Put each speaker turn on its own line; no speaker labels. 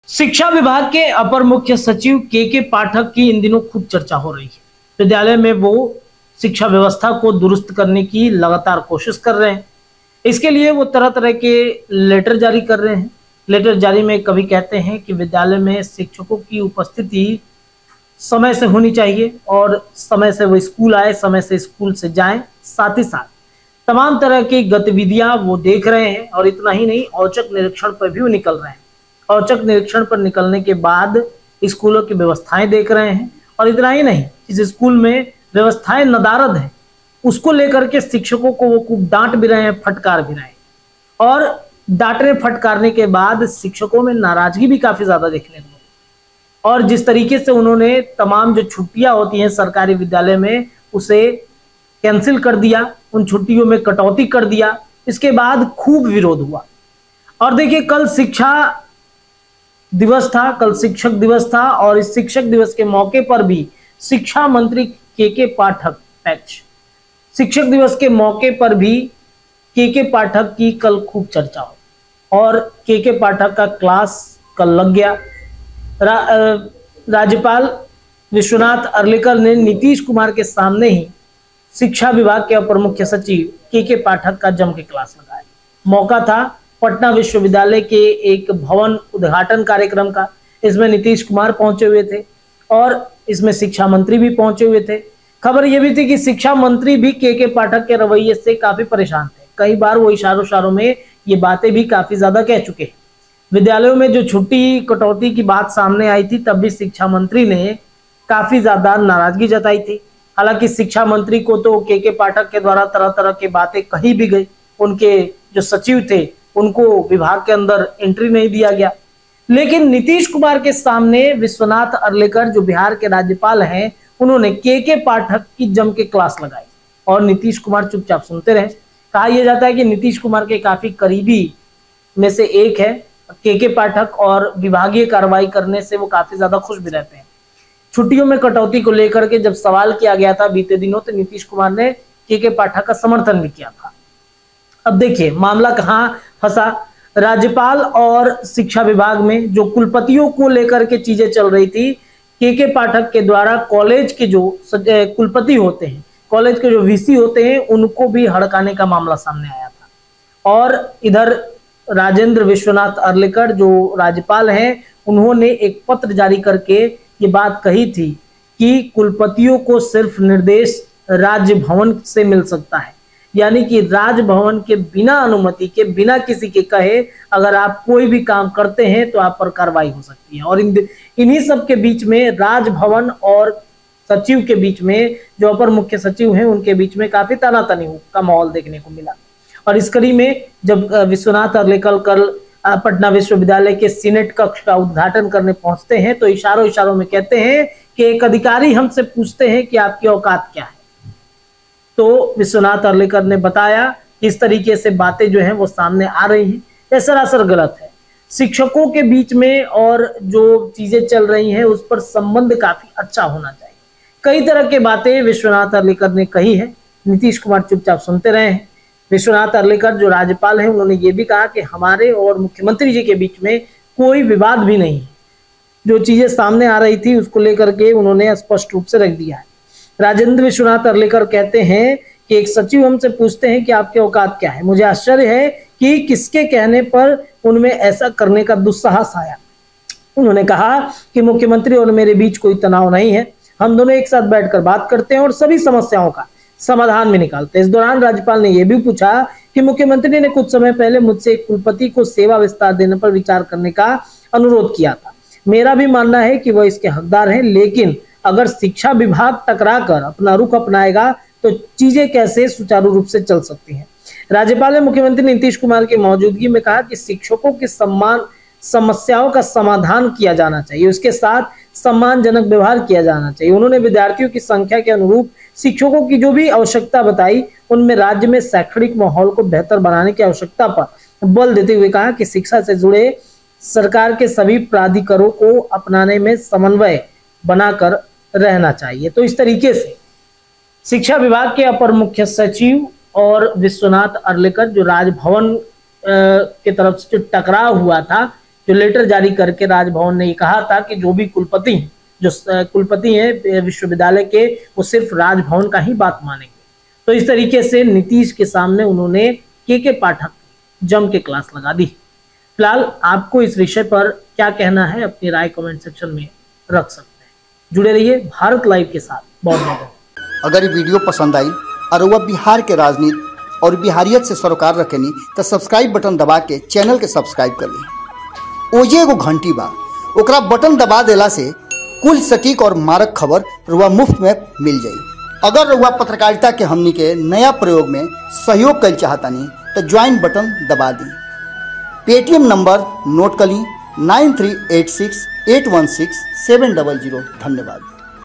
शिक्षा विभाग के अपर मुख्य सचिव के पाठक की इन दिनों खूब चर्चा हो रही है। विद्यालय में वो शिक्षा व्यवस्था को दुरुस्त करने की लगातार कोशिश कर रहे हैं। इसके लिए वो तरह तरह के लेटर जारी कर रहे हैं। लेटर जारी में कभी कहते हैं कि विद्यालय में शिक्षकों की उपस्थिति समय से होनी चाहिए और समय से वो स्कूल आए, समय से स्कूल से जाएं। साथ ही साथ तमाम तरह की गतिविधियां वो देख रहे हैं और इतना ही नहीं, औचक निरीक्षण पर भी वो निकल रहे हैं। औचक निरीक्षण पर निकलने के बाद स्कूलों की व्यवस्थाएं देख रहे हैं और इतना ही नहीं, जिस स्कूल में व्यवस्थाएं नदारद है उसको लेकर के शिक्षकों को वो खूब डांट भी रहे हैं, फटकार भी रहे हैं। और डांटने फटकारने के बाद शिक्षकों में नाराजगी भी काफी ज्यादा देखने को मिली। और जिस तरीके से उन्होंने तमाम जो छुट्टियां होती हैं सरकारी विद्यालय में उसे कैंसिल कर दिया, उन छुट्टियों में कटौती कर दिया, इसके बाद खूब विरोध हुआ। और देखिए, कल शिक्षा दिवस था, कल शिक्षक दिवस था और इस शिक्षक दिवस के मौके पर भी शिक्षा मंत्री के पाठक शिक्षक दिवस के मौके पर भी के पाठक की कल खूब चर्चा हो और के पाठक का क्लास कल लग गया। राज्यपाल विश्वनाथ अर्लेकर ने नीतीश कुमार के सामने ही शिक्षा विभाग के अपर मुख्य सचिव के पाठक का जम के क्लास लगाया। मौका था पटना विश्वविद्यालय के एक भवन उद्घाटन कार्यक्रम का। इसमें नीतीश कुमार पहुंचे हुए थे और इसमें शिक्षा मंत्री भी पहुंचे हुए थे। खबर यह भी थी कि शिक्षा मंत्री भी के पाठक के रवैये से काफी परेशान थे। कई बार वो इशारों में ये बातें भी काफी ज्यादा कह चुके हैं। विद्यालयों में जो छुट्टी कटौती की बात सामने आई थी तब भी शिक्षा मंत्री ने काफी ज्यादा नाराजगी जताई थी। हालांकि शिक्षा मंत्री को तो के पाठक के द्वारा तरह तरह की बातें कही भी गई। उनके जो सचिव थे उनको विभाग के अंदर एंट्री नहीं दिया गया। लेकिन नीतीश कुमार के सामने विश्वनाथ अर्लेकर जो बिहार के राज्यपाल हैं, उन्होंने के पाठक की जम के क्लास लगाई और नीतीश कुमार चुपचाप सुनते रहे। कहा यह जाता है कि नीतीश कुमार के काफी करीबी में से एक है के पाठक और विभागीय कार्रवाई करने से वो काफी ज्यादा खुश भी रहते हैं। छुट्टियों में कटौती को लेकर के जब सवाल किया गया था बीते दिनों, तो नीतीश कुमार ने के पाठक का समर्थन भी किया था। अब देखिए मामला कहां फंसा। राज्यपाल और शिक्षा विभाग में जो कुलपतियों को लेकर के चीजें चल रही थी, के पाठक के द्वारा कॉलेज के जो कुलपति होते हैं, कॉलेज के जो वीसी होते हैं, उनको भी हड़काने का मामला सामने आया था। और इधर राजेंद्र विश्वनाथ अर्लेकर जो राज्यपाल हैं, उन्होंने एक पत्र जारी करके ये बात कही थी कि कुलपतियों को सिर्फ निर्देश राजभवन से मिल सकता है, यानी कि राजभवन के बिना अनुमति के, बिना किसी के कहे अगर आप कोई भी काम करते हैं तो आप पर कार्रवाई हो सकती है। और इन्हीं सब के बीच में राजभवन और सचिव के बीच में, जो अपर मुख्य सचिव हैं, उनके बीच में काफी तनातनी का माहौल देखने को मिला। और इस कड़ी में जब विश्वनाथ अर्लेकर कल पटना विश्वविद्यालय के सीनेट कक्ष का उद्घाटन करने पहुंचते हैं तो इशारों में कहते हैं कि एक अधिकारी हमसे पूछते हैं कि आपकी औकात क्या है। तो विश्वनाथ अर्लेकर ने बताया कि इस तरीके से बातें जो हैं वो सामने आ रही हैं, यह सरासर गलत है। शिक्षकों के बीच में और जो चीजें चल रही हैं उस पर संबंध काफी अच्छा होना चाहिए। कई तरह की बातें विश्वनाथ अर्लेकर ने कही है, नीतीश कुमार चुपचाप सुनते रहे हैं। विश्वनाथ अर्लेकर जो राज्यपाल हैं, उन्होंने ये भी कहा कि हमारे और मुख्यमंत्री जी के बीच में कोई विवाद भी नहीं है। जो चीजें सामने आ रही थी उसको लेकर के उन्होंने स्पष्ट रूप से रख दिया है। राजेंद्र विश्वनाथ अर्लेकर कहते हैं कि एक सचिव हमसे पूछते हैं कि आपके औकात क्या है। मुझे आश्चर्य है कि किसके कहने पर उनमें ऐसा करने का दुस्साहस आया। उन्होंने कहा कि मुख्यमंत्री और मेरे बीच कोई तनाव नहीं है, हम दोनों एक साथ बैठकर बात करते हैं और सभी समस्याओं का समाधान भी निकालते हैं। इस दौरान राज्यपाल ने यह भी पूछा कि मुख्यमंत्री ने कुछ समय पहले मुझसे एक कुलपति को सेवा विस्तार देने पर विचार करने का अनुरोध किया था। मेरा भी मानना है कि वह इसके हकदार हैं, लेकिन अगर शिक्षा विभाग टकरा कर अपना रुख अपनाएगा तो चीजें कैसे सुचारू रूप से चल सकती हैं। राज्यपाल ने मुख्यमंत्री नीतीश कुमार की मौजूदगी में कहा कि शिक्षकों की समस्याओं का समाधान किया जाना चाहिए, उसके साथ सम्मानजनक व्यवहार किया जाना चाहिए। उन्होंने विद्यार्थियों की संख्या के अनुरूप शिक्षकों की जो भी आवश्यकता बताई, उनमें राज्य में शैक्षणिक माहौल को बेहतर बनाने की आवश्यकता पर बल देते हुए कहा कि शिक्षा से जुड़े सरकार के सभी प्राधिकरणों को अपनाने में समन्वय बनाकर रहना चाहिए। तो इस तरीके से शिक्षा विभाग के अपर मुख्य सचिव और विश्वनाथ अर्लेकर जो राजभवन की तरफ से जो टकराव हुआ था जो लेटर जारी करके राजभवन ने ये कहा था कि जो भी कुलपति हैं विश्वविद्यालय के, वो सिर्फ राजभवन का ही बात मानेंगे। तो इस तरीके से नीतीश के सामने उन्होंने के पाठक जम के क्लास लगा दी। फिलहाल आपको इस विषय पर क्या कहना है, अपनी राय कमेंट सेक्शन में रख सकते हैं। जुड़े रहिए भारत लाइव के साथ। बहुत बहुत
अगर ये वीडियो पसंद आई और वह बिहार के राजनीति और बिहारियत से सरोकार रखेनी तो सब्सक्राइब बटन दबा के चैनल के सब्सक्राइब कर ली। ओजे एगो घंटी बा, ओकरा बटन दबा देला से कुल सटीक और मारक खबर रुआ मुफ्त में मिल जाई। अगर रुआ पत्रकारिता के हमनी के नया प्रयोग में सहयोग कर चाहतानी तो ज्वाइन बटन दबा दी। पेटीएम नंबर नोट कर ली 9386816700। धन्यवाद।